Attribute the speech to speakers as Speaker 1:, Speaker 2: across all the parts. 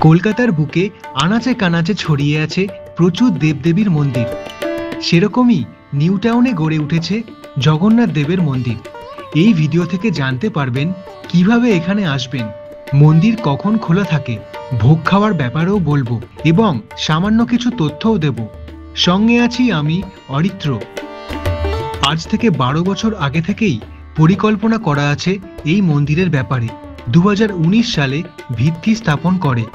Speaker 1: কলকাতার বুকে আনাচে কানাচে ছড়িয়ে আছে প্রচুর দেবদেবীর মন্দির। সেরকমই নিউ টাউনে গড়ে উঠেছে জগন্নাথ দেবের মন্দির। এই ভিডিও থেকে জানতে পারবেন কিভাবে এখানে আসবেন, মন্দির কখন খোলা থাকে, ভোগ খাওয়ার ব্যাপারেও বলবো এবং সামান্য কিছু তথ্যও দেব। সঙ্গে আছি আমি অরিত্র। আজ থেকে 12 বছর আগে থেকেই পরিকল্পনা করা আছে এই মন্দিরের ব্যাপারে। 2019 সালে ভিত্তি স্থাপন করে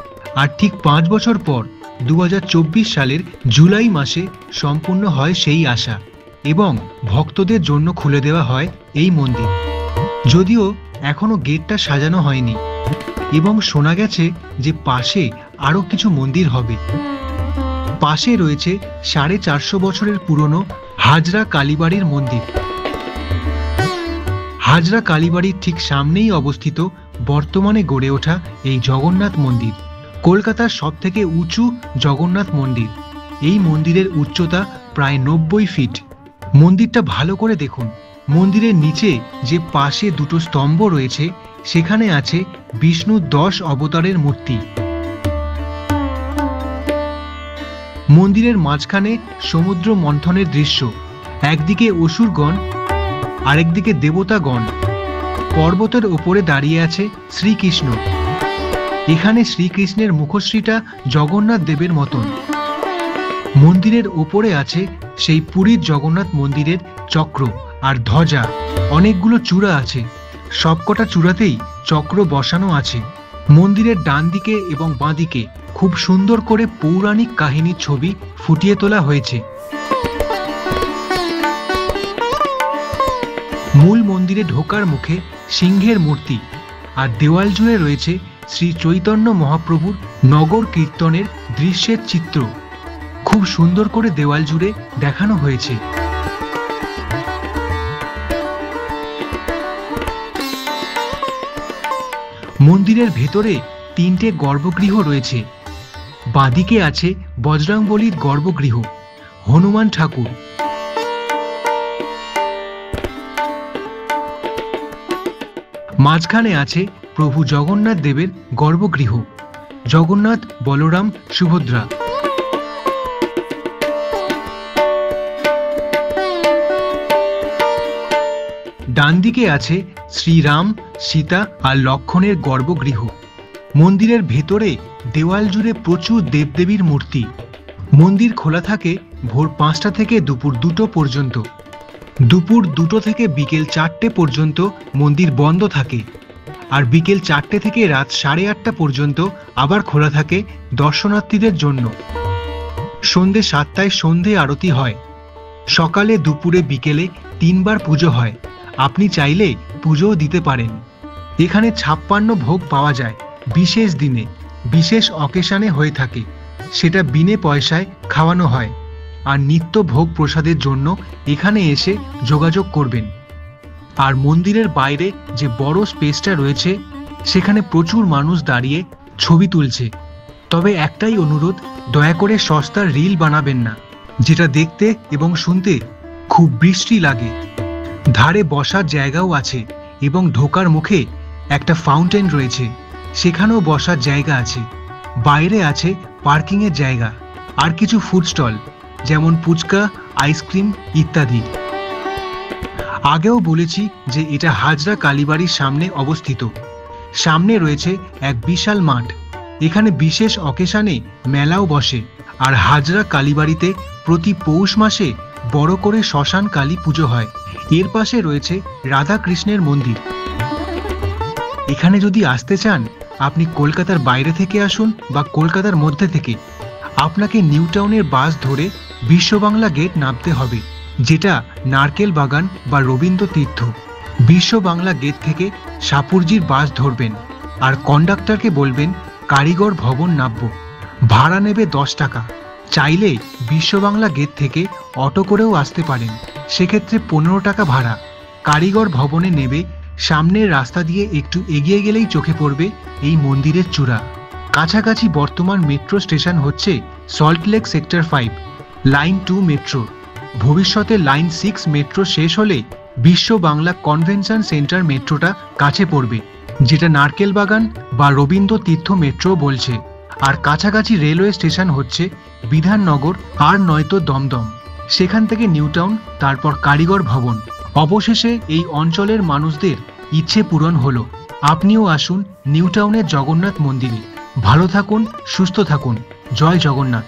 Speaker 1: আর ঠিক 5 বছর পর 2024 সালের জুলাই মাসে সম্পূর্ণ হয় সেই আশা এবং ভক্তদের জন্য খুলে দেওয়া হয় এই মন্দির। যদিও এখনো গেটটা সাজানো হয়নি এবং শোনা গেছে যে পাশে আরো কিছু মন্দির হবে। পাশে রয়েছে 450 বছরের পুরনো হাজরা কালীবাড়ির মন্দির। হাজরা কালীবাড়ির ঠিক সামনেই অবস্থিত বর্তমানে গড়ে ওঠা এই জগন্নাথ মন্দির, কলকাতার সবথেকে উঁচু জগন্নাথ মন্দির। এই মন্দিরের উচ্চতা প্রায় 90 ফিট। মন্দিরটা ভালো করে দেখুন। মন্দিরের নিচে যে পাশে দুটো স্তম্ভ রয়েছে সেখানে আছে বিষ্ণু 10 অবতারের মূর্তি। মন্দিরের মাঝখানে সমুদ্র মন্থনের দৃশ্য। একদিকে অসুরগণ, আরেকদিকে দেবতাগণ। পর্বতের ওপরে দাঁড়িয়ে আছে শ্রীকৃষ্ণ। এখানে শ্রীকৃষ্ণের মুখশ্রীটা জগন্নাথ দেবের মতন। মন্দিরের ওপরে আছে সেই পুরীর জগন্নাথ মন্দিরের চক্র আর ধ্বজা। অনেকগুলো চূড়া আছে, সবকটা চূড়াতেই চক্র বসানো আছে। মন্দিরের ডান দিকে এবং বাঁ দিকে খুব সুন্দর করে পৌরাণিক কাহিনীর ছবি ফুটিয়ে তোলা হয়েছে। মূল মন্দিরে ঢোকার মুখে সিংহের মূর্তি আর দেওয়াল জুড়ে রয়েছে শ্রী চৈতন্য মহাপ্রভুর নগর কীর্তনের দৃশ্যের চিত্র। খুব সুন্দর করে দেওয়াল জুড়ে দেখানো হয়েছে। মন্দিরের ভেতরে 3টে গর্ভগৃহ রয়েছে। বাঁদিকে আছে বজরংবলীর গর্ভগৃহ, হনুমান ঠাকুর। মাঝখানে আছে প্রভু জগন্নাথ দেবের গর্ভগৃহ, জগন্নাথ, বলরাম, সুভদ্রা। ডান দিকে আছে শ্রীরাম, সীতা আর লক্ষ্মণের গর্ভগৃহ। মন্দিরের ভেতরে দেওয়াল জুড়ে প্রচুর দেবদেবীর মূর্তি। মন্দির খোলা থাকে ভোর 5টা থেকে দুপুর 2টো পর্যন্ত। দুপুর 2টো থেকে বিকেল 4টে পর্যন্ত মন্দির বন্ধ থাকে আর বিকেল 4টে থেকে রাত 8:30 পর্যন্ত আবার খোলা থাকে দর্শনার্থীদের জন্য। সন্ধে 7টায় সন্ধে আরতি হয়। সকালে, দুপুরে, বিকেলে 3 বার পুজো হয়। আপনি চাইলে পুজোও দিতে পারেন। এখানে 56 ভোগ পাওয়া যায়। বিশেষ দিনে, বিশেষ অকেশনে হয়ে থাকে, সেটা বিনে পয়সায় খাওয়ানো হয়। আর নিত্য ভোগ প্রসাদের জন্য এখানে এসে যোগাযোগ করবেন। আর মন্দিরের বাইরে যে বড় স্পেসটা রয়েছে সেখানে প্রচুর মানুষ দাঁড়িয়ে ছবি তুলছে। তবে একটাই অনুরোধ, দয়া করে সস্তার রিল বানাবেন না, যেটা দেখতে এবং শুনতে খুব বৃষ্টি লাগে। ধারে বসার জায়গাও আছে এবং ঢোকার মুখে একটা ফাউন্টেন রয়েছে, সেখানেও বসার জায়গা আছে। বাইরে আছে পার্কিংয়ের জায়গা আর কিছু ফুড স্টল, যেমন ফুচকা, আইসক্রিম ইত্যাদি। আগেও বলেছি যে এটা হাজরা কালীবাড়ির সামনে অবস্থিত। সামনে রয়েছে এক বিশাল মাঠ। এখানে বিশেষ অকেশনে মেলাও বসে। আর হাজরা কালীবাড়িতে প্রতি পৌষ মাসে বড় করে শ্মশান কালী পুজো হয়। এর পাশে রয়েছে রাধা কৃষ্ণের মন্দির। এখানে যদি আসতে চান, আপনি কলকাতার বাইরে থেকে আসুন বা কলকাতার মধ্যে থেকে, আপনাকে নিউ টাউনের বাস ধরে বিশ্ববাংলা গেট নামতে হবে, যেটা নারকেল বাগান বা রবীন্দ্র তীর্থ। বিশ্ববাংলা গেট থেকে সাপুরজির বাস ধরবেন আর কন্ডাক্টরকে বলবেন কারিগর ভবন নামব। ভাড়া নেবে 10 টাকা। চাইলে বিশ্ববাংলা গেট থেকে অটো করেও আসতে পারেন, সেক্ষেত্রে 15 টাকা ভাড়া। কারিগর ভবনে নেবে। সামনের রাস্তা দিয়ে একটু এগিয়ে গেলেই চোখে পড়বে এই মন্দিরের চূড়া। কাছাকাছি বর্তমান মেট্রো স্টেশন হচ্ছে সল্টলেক সেক্টর 5, লাইন 2 মেট্রো। ভবিষ্যতে লাইন 6 মেট্রো শেষ হলে বিশ্ব বাংলা কনভেনশন সেন্টার মেট্রোটা কাছে পড়বে, যেটা নারকেল বাগান বা রবীন্দ্র তীর্থ মেট্রো বলছে। আর কাছাকাছি রেলওয়ে স্টেশন হচ্ছে বিধাননগর আর নয়তো দমদম। সেখান থেকে নিউটাউন, তারপর কারিগর ভবন। অবশেষে এই অঞ্চলের মানুষদের ইচ্ছে পূরণ হলো। আপনিও আসুন নিউটাউনের জগন্নাথ মন্দিরে। ভালো থাকুন, সুস্থ থাকুন। জয় জগন্নাথ।